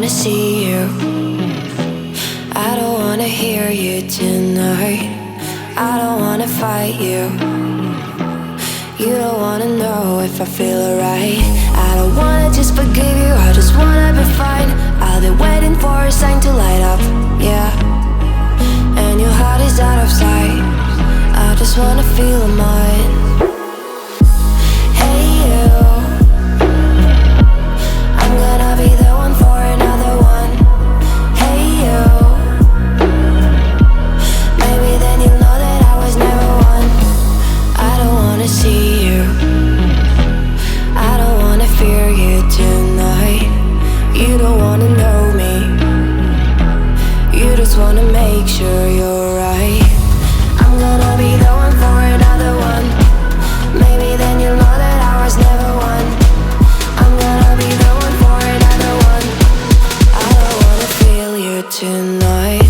wanna see you. I don't wanna hear you tonight. I don't wanna fight you. You don't wanna know if I feel alright. I don't wanna just forgive you, I just wanna be fine. I'll be waiting for a sign to light up, yeah. And your heart is out of sight. I just wanna feel mine. Hey you, I'm gonna be the one for another one. Hey you, maybe then you'll know that I was never one. I don't wanna see you, I don't wanna fear you tonight. You don't wanna know me, you just wanna make sure you're right. I'm gonna be the one for another one. Maybe then you'll know that I was never one. I'm gonna be the one for another one. I don't wanna feel you tonight.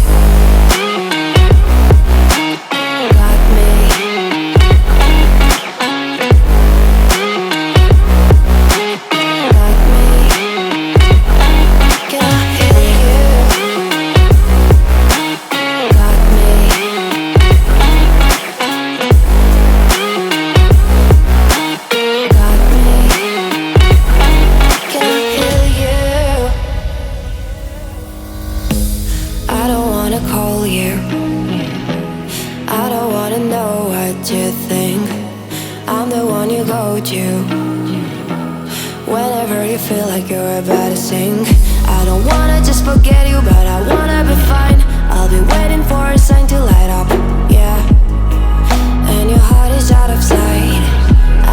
Got me. Got me. Can I hear you? Got me. Got me. Can I hear you? I don't wanna call you. I don't wanna know what you think. I'm the one you go to whenever you feel like you're about to sink. I don't wanna just forget you, but I wanna be fine. I'll be waiting for a sign to light up, yeah. And your heart is out of sight.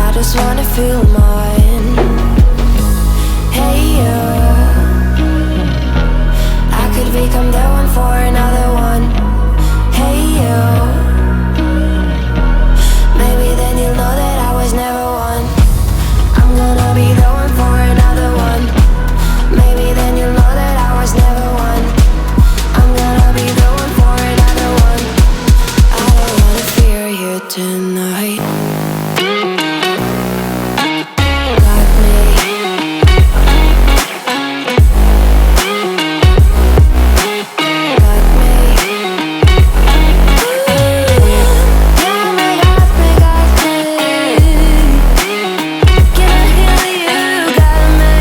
I just wanna feel mine. Hey you, I could become the one for another one. Hey you, maybe then you'll know that I was never one. I'm gonna be the one for another one. Maybe then you'll know that I was never one. I'm gonna be the one for another one. I don't wanna fear you tonight. Got me. Got me. Got me, got me, got me. Can I hear you? Got me.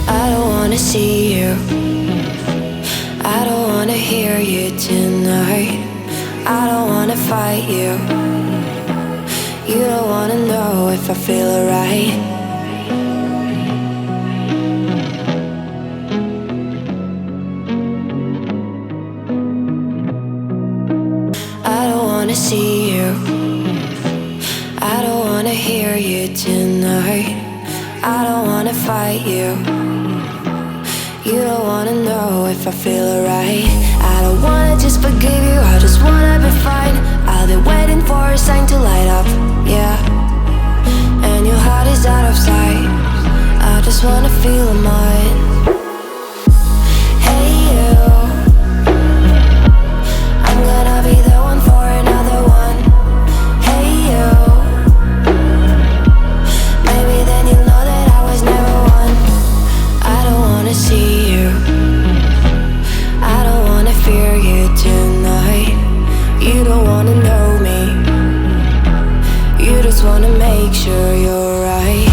I don't wanna see you. I don't wanna hear you tonight. I don't wanna fight you. You don't wanna know if I feel alright. I don't wanna see you. I don't wanna hear you tonight. I don't wanna fight you. You don't wanna know if I feel alright. I don't wanna just forgive you, I just wanna be fine. I'll be waiting for a sign to light up, yeah. And your heart is out of sight. I just wanna feel mine. Hey you, I'm gonna be the one for another one. Hey you, maybe then you'll know that I was never one. I don't wanna see you, I don't wanna fear you tonight. You don't wanna know me, you just wanna make sure you're right.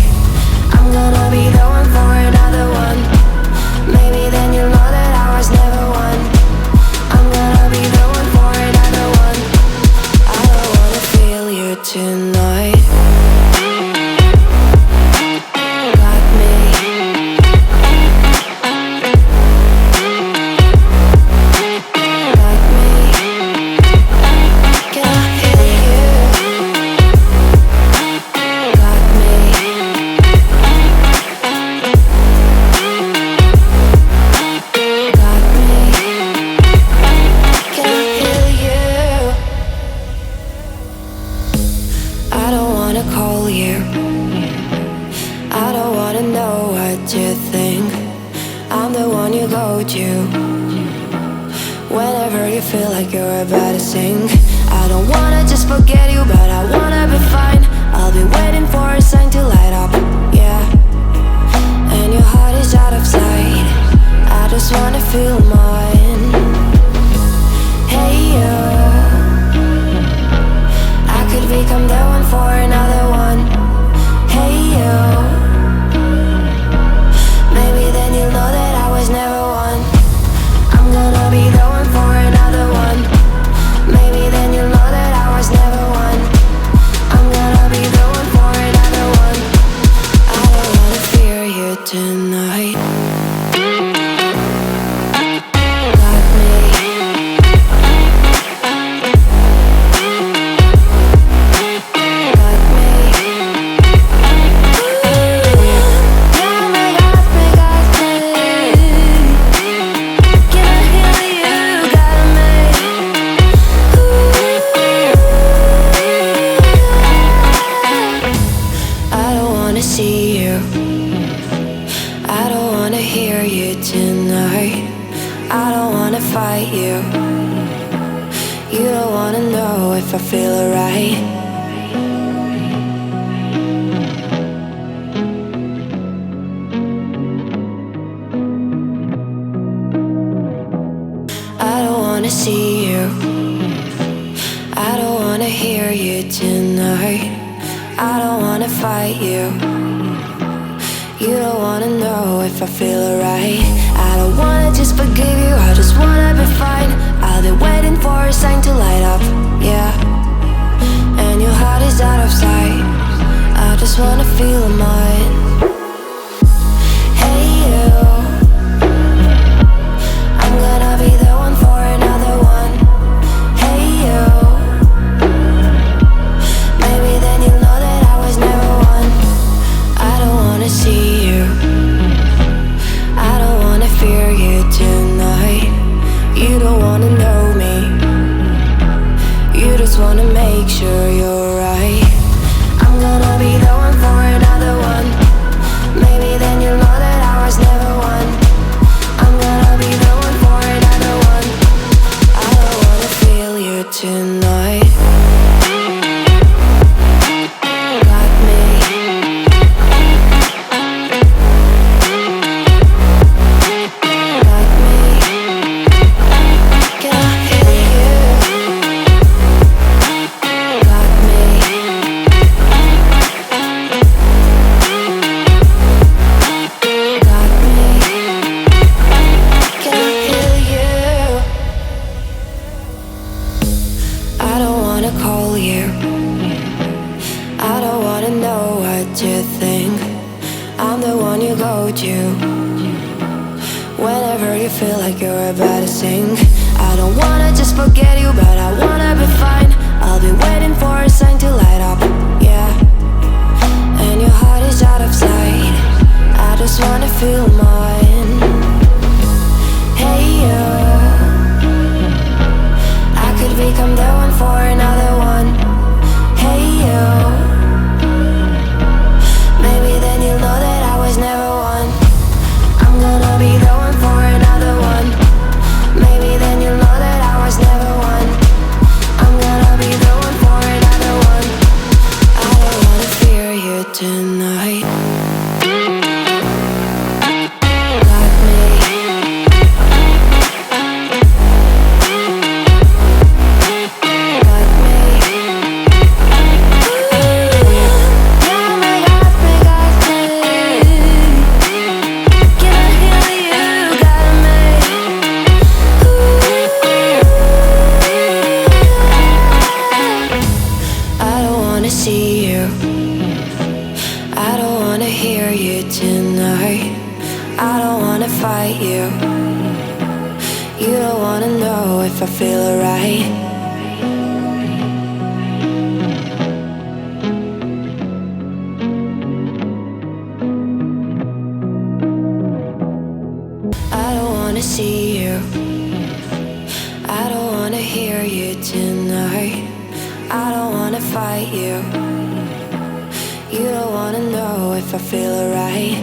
I'm gonna be the one for another one. Maybe then you'll know that I was never one. I'm gonna be the one for another one. I don't wanna feel you tonight. Got me. Got me. Can I hear you? Got me. Got me. Can I hear you? I don't wanna call you. I don't wanna know what you think. I'm the one you go to whenever you feel like you're about to sink. I don't wanna just forget you, but I wanna be fine. I'll be waiting for a if I feel alright. I don't wanna see you, I don't wanna hear you tonight. I don't wanna fight you, you don't wanna know if I feel alright. I don't wanna just forgive you, I just wanna be fine. I'll be waiting for a sign to light up, yeah. And your heart is out of sight, I just wanna feel mine. Hey you, I'm gonna be the one for another one. Hey you, maybe then you'll know that I was never one. I don't wanna see you, I don't wanna fear you tonight. You don't wanna know me, you just wanna make sure you're right. I'm gonna be the one for another one. Maybe then you'll know that I was never one. I'm gonna be the one for another one. I don't wanna feel you tonight. Got me. Got me. Can I hear you? Got me. Got me. Can I hear you? I don't wanna call you, I don't wanna know what you think. I'm the one you go to whenever you feel like you're about to sink. I don't wanna just forget you, but I wanna be fine. I'll be waiting for a sign to light up, yeah. And your heart is out of sight, I just wanna feel mine. Hey you, I could become the one for another one. Hey you, maybe then you'll know that I was never one. I'm gonna be the one for another one. Maybe then you'll know that I was never one. I'm gonna be the one for another one. I don't wanna fear you tonight. Got me. Got me. Got me, got me, got me. Can I hear you? Got me. I don't wanna see you, I don't wanna hear you tonight. I don't wanna fight you, you don't wanna know if I feel alright. I don't wanna see you, I don't wanna hear you tonight. I don't wanna fight you, you don't wanna know if I feel alright.